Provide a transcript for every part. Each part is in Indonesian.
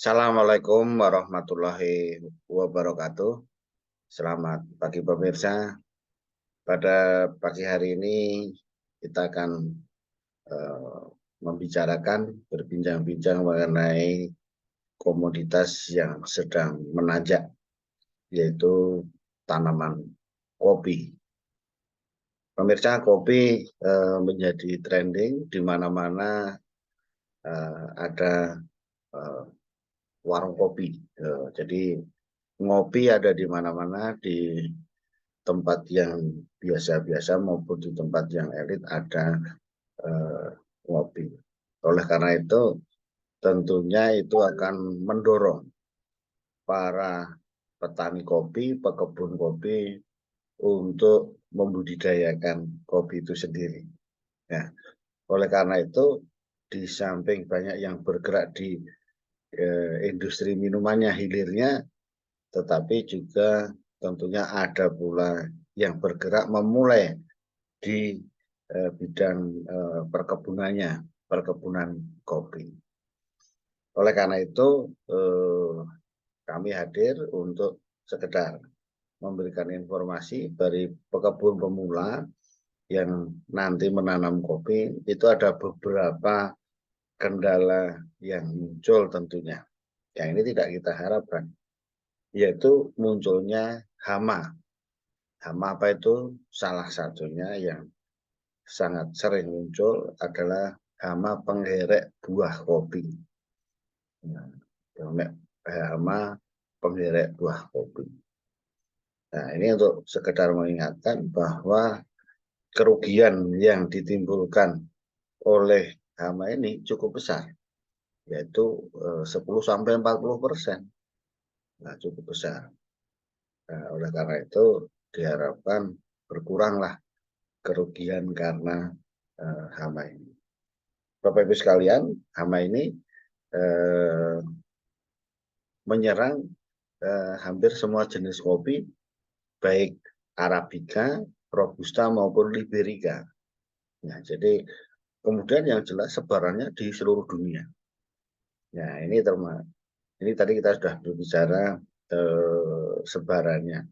Assalamualaikum warahmatullahi wabarakatuh. Selamat pagi pemirsa. Pada pagi hari ini kita akan eh, berbincang-bincang mengenai komoditas yang sedang menanjak, yaitu tanaman kopi. Pemirsa, kopi menjadi trending di mana-mana ada eh, warung kopi. Jadi ngopi ada di mana-mana, di tempat yang biasa-biasa maupun di tempat yang elit ada eh, ngopi. Oleh karena itu, tentunya itu akan mendorong para petani kopi, pekebun kopi untuk membudidayakan kopi itu sendiri. Nah, oleh karena itu, di samping banyak yang bergerak di industri minumannya hilirnya, tetapi juga tentunya ada pula yang bergerak memulai di bidang perkebunannya, perkebunan kopi. Oleh karena itu, kami hadir untuk sekedar memberikan informasi dari pekebun pemula yang nanti menanam kopi. Itu ada beberapa kendala yang muncul tentunya. Yang ini tidak kita harapkan, yaitu munculnya hama. Hama apa itu? Salah satunya yang sangat sering muncul adalah hama penggerek buah kopi. Nah, hama penggerek buah kopi. Nah, ini untuk sekedar mengingatkan bahwa kerugian yang ditimbulkan oleh hama ini cukup besar, yaitu 10-40%. Nah, cukup besar. Nah, oleh karena itu diharapkan berkuranglah kerugian karena hama ini. Bapak Ibu sekalian, hama ini eh, menyerang hampir semua jenis kopi, baik Arabica, Robusta maupun Liberica. Nah, jadi kemudian yang jelas sebarannya di seluruh dunia. Nah, ini tadi kita sudah berbicara sebarannya.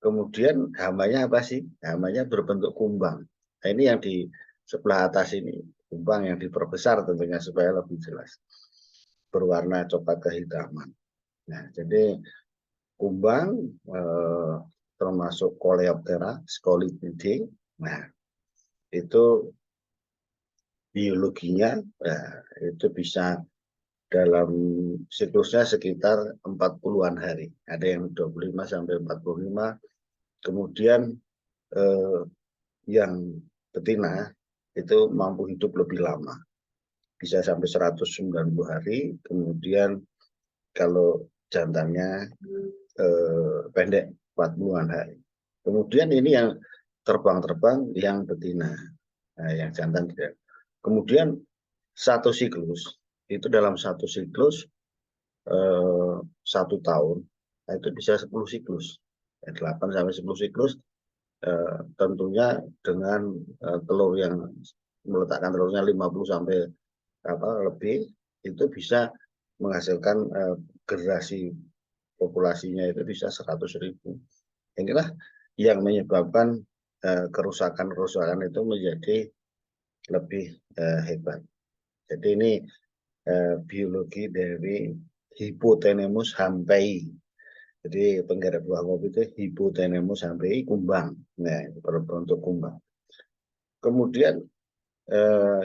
Kemudian hamanya apa sih? Hamanya berbentuk kumbang. Nah, ini yang di sebelah atas ini, kumbang yang diperbesar tentunya supaya lebih jelas. Berwarna coklat kehitaman. Nah, jadi kumbang termasuk Coleoptera scolipede. Nah, itu biologinya itu bisa dalam siklusnya sekitar 40-an hari. Ada yang 25 sampai 45. Kemudian eh, yang betina itu mampu hidup lebih lama. Bisa sampai 190 hari. Kemudian kalau jantannya pendek 40-an hari. Kemudian ini yang terbang-terbang yang betina, yang jantan tidak. Kemudian satu siklus, itu dalam satu siklus 1 tahun, itu bisa 10 siklus. 8 sampai 10 siklus, tentunya dengan telur yang meletakkan telurnya 50 sampai lebih, itu bisa menghasilkan generasi populasinya itu bisa 100.000. Inilah yang menyebabkan kerusakan-kerusakan itu menjadi lebih hebat. Jadi ini biologi dari Hypothenemus hampei. Jadi penggarap buah kopi itu Hypothenemus hampei, kumbang. Nah, berbentuk kumbang. Kemudian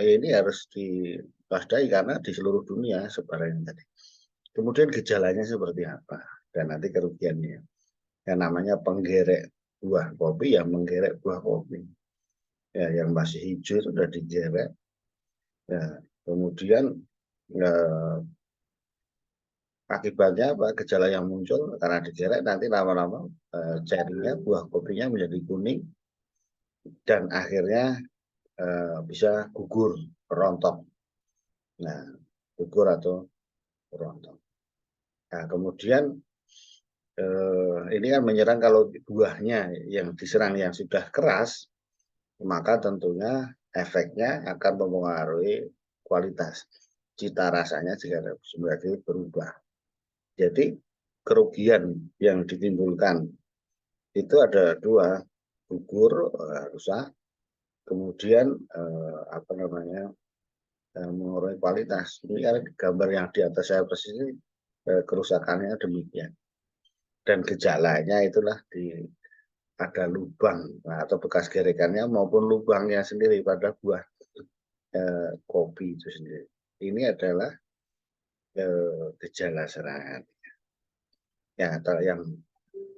ini harus diwaspadai karena di seluruh dunia sebarannya tadi. Kemudian gejalanya seperti apa dan nanti kerugiannya. Yang namanya penggerek buah kopi, yang menggerek buah kopi. Ya, yang masih hijau itu sudah digerek. Ya, kemudian akibatnya apa? Gejala yang muncul karena digerek nanti lama-lama cerinya buah kopinya menjadi kuning dan akhirnya bisa gugur, rontok. Nah, gugur atau rontok. Nah, kemudian ini kan menyerang kalau buahnya yang diserang yang sudah keras, maka tentunya efeknya akan mempengaruhi kualitas. cita rasanya juga sebenarnya berubah. Jadi kerugian yang ditimbulkan itu ada dua, gugur, rusak, kemudian apa namanya mengurangi kualitas. Ini kan gambar yang di atas saya persis ini kerusakannya demikian. Dan gejalanya itulah ada lubang atau bekas gerekannya maupun lubangnya sendiri pada buah kopi itu sendiri. Ini adalah gejala serangan. Ya, yang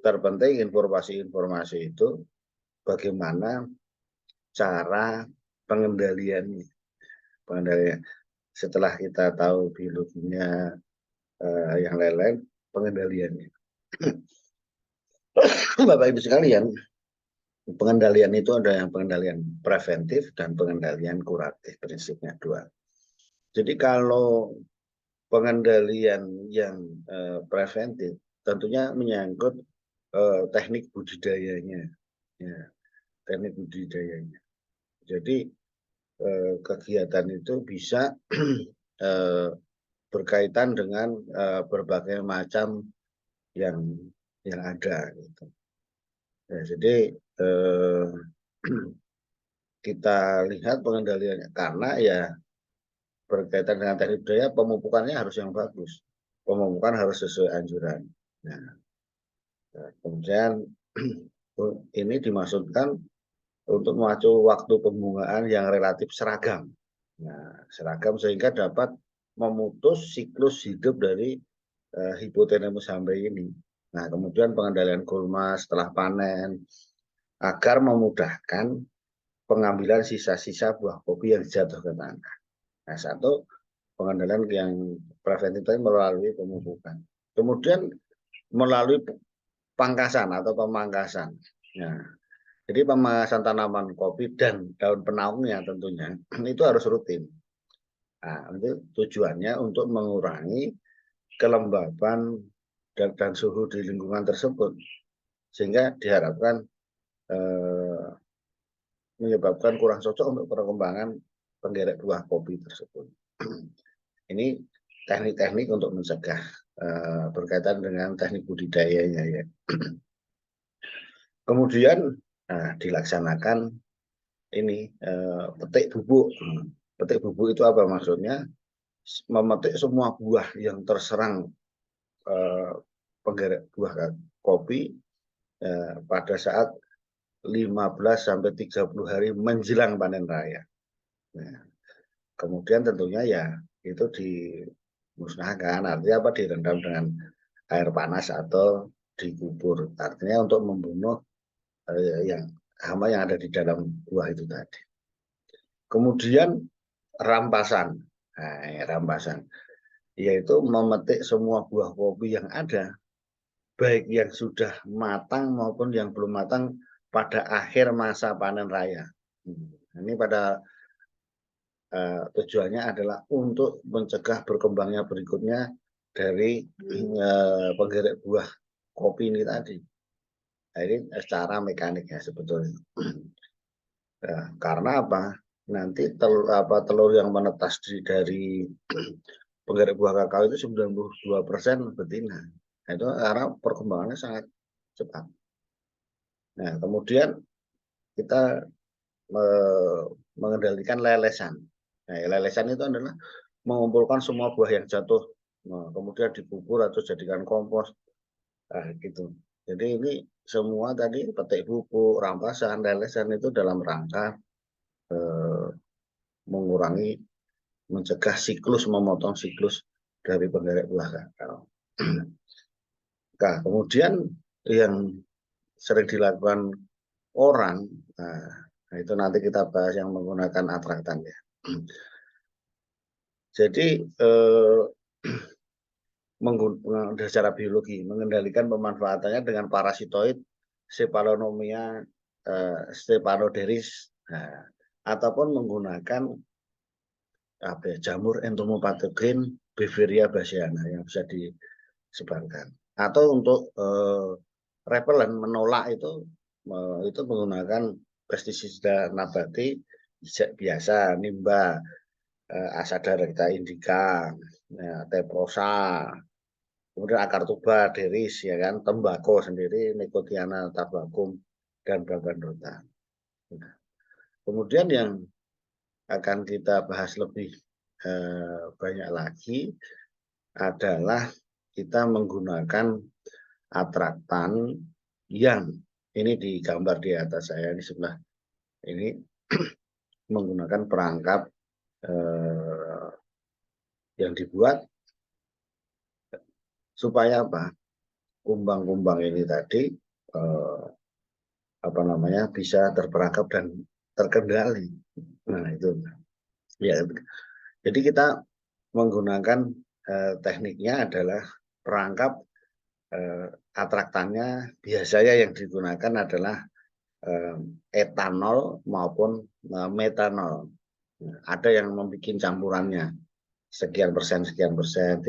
terpenting informasi-informasi itu bagaimana cara pengendaliannya. Setelah kita tahu biologinya yang lain-lain, pengendaliannya. Bapak Ibu sekalian, pengendalian itu ada yang pengendalian preventif dan pengendalian kuratif, prinsipnya dua. Jadi kalau pengendalian yang preventif tentunya menyangkut teknik budidayanya, ya, teknik budidayanya. Jadi kegiatan itu bisa berkaitan dengan berbagai macam yang ada. Gitu. Ya, jadi kita lihat pengendaliannya karena ya berkaitan dengan teknik budaya, pemupukannya harus yang bagus, pemupukan harus sesuai anjuran. Nah, kemudian ini dimaksudkan untuk memacu waktu pembungaan yang relatif seragam. Nah, seragam sehingga dapat memutus siklus hidup dari hipotenemus hambai ini. Nah, kemudian pengendalian gulma setelah panen agar memudahkan pengambilan sisa-sisa buah kopi yang jatuh ke tanah. Nah, satu pengendalian yang preventif tadi melalui pemupukan. Kemudian melalui pangkasan atau pemangkasan. Nah, jadi pemangkasan tanaman kopi dan daun penaungnya tentunya itu harus rutin. Nah, itu tujuannya untuk mengurangi kelembaban dan suhu di lingkungan tersebut, sehingga diharapkan menyebabkan kurang cocok untuk perkembangan penggerek buah kopi tersebut. Ini teknik-teknik untuk mencegah berkaitan dengan teknik budidayanya ya. Kemudian dilaksanakan ini petik bubuk. Petik bubuk itu apa maksudnya? Memetik semua buah yang terserang penggerek buah kopi pada saat 15 sampai 30 hari menjelang panen raya. Nah, kemudian tentunya ya itu dimusnahkan, artinya apa, direndam dengan air panas atau dikubur, artinya untuk membunuh yang hama yang ada di dalam buah itu tadi. Kemudian rampasan, rampasan yaitu memetik semua buah kopi yang ada, baik yang sudah matang maupun yang belum matang pada akhir masa panen raya. Ini pada tujuannya adalah untuk mencegah berkembangnya berikutnya dari penggerek buah kopi ini tadi. Nah, ini secara mekaniknya sebetulnya. Karena apa? Nanti telur yang menetas dari penggerek buah kakao itu 92% betina. Nah, itu karena perkembangannya sangat cepat. Nah, kemudian kita mengendalikan lelesan. Nah, lelesan itu adalah mengumpulkan semua buah yang jatuh, kemudian dikubur atau jadikan kompos, gitu. Jadi ini semua tadi petik bubuk, rampasan, lelesan itu dalam rangka mengurangi, mencegah siklus, memotong siklus dari penggerek buah kakao. Nah, kemudian yang sering dilakukan orang, nah itu nanti kita bahas yang menggunakan atraktan ya. Jadi secara biologi mengendalikan pemanfaatannya dengan parasitoid Cephalonomia stephanoderis, ataupun menggunakan jamur entomopatogen Beveria bassiana yang bisa disebarkan, atau untuk repelen menolak itu menggunakan pestisida nabati biasa, nimba, Asada recta indica, ya, teprosa, kemudian akar tuba, deris, ya kan, tembakau sendiri, Nicotiana tabacum, dan baban. Kemudian yang akan kita bahas lebih banyak lagi adalah kita menggunakan atraktan yang ini digambar di atas saya di sebelah ini menggunakan perangkap yang dibuat supaya apa? Kumbang-kumbang ini tadi apa namanya bisa terperangkap dan terkendali. Nah itu ya. Jadi kita menggunakan tekniknya adalah perangkap atraktannya biasanya yang digunakan adalah etanol maupun metanol. Nah, ada yang membuat campurannya sekian persen 3:1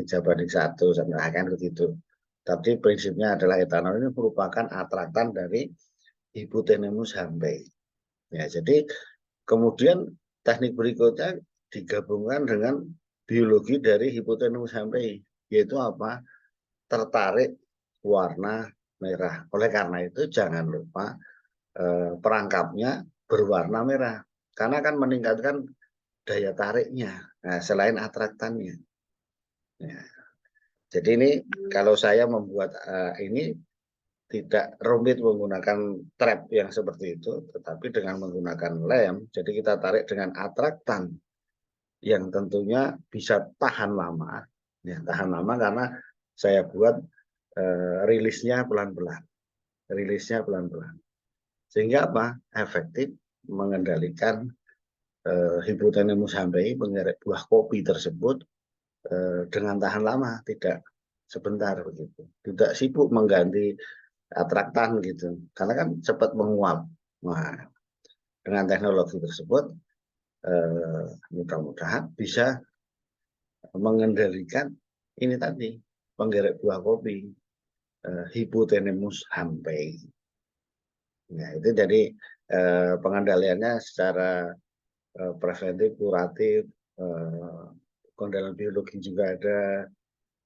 sampai akan begitu. Tapi prinsipnya adalah etanol ini merupakan atraktan dari Hypothenemus hampe. Ya, jadi kemudian teknik berikutnya digabungkan dengan biologi dari Hypothenemus hampe, yaitu apa? Tertarik warna merah. Oleh karena itu jangan lupa perangkapnya berwarna merah, karena akan meningkatkan daya tariknya. Nah, selain atraktannya. Ya. Jadi ini kalau saya membuat ini tidak rumit menggunakan trap yang seperti itu, tetapi dengan menggunakan lem, jadi kita tarik dengan atraktan yang tentunya bisa tahan lama. Ya, tahan lama karena saya buat rilisnya pelan-pelan. Rilisnya pelan-pelan. Sehingga apa? Efektif mengendalikan Hypothenemus hampe, pengerek buah kopi tersebut dengan tahan lama, tidak sebentar begitu. Tidak sibuk mengganti atraktan gitu, karena kan cepat menguap. Nah, dengan teknologi tersebut mudah-mudahan bisa mengendalikan ini tadi penggerek buah kopi Hypothenemus hampe. Nah, itu jadi pengendaliannya secara preventif, kuratif, pengendalian biologi juga ada,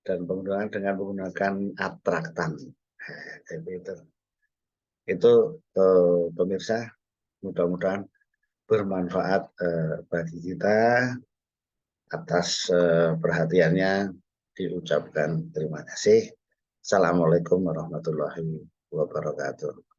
dan pengendalian dengan menggunakan atraktan. Itu pemirsa, mudah-mudahan bermanfaat bagi kita. Atas perhatiannya diucapkan terima kasih. Assalamualaikum warahmatullahi wabarakatuh.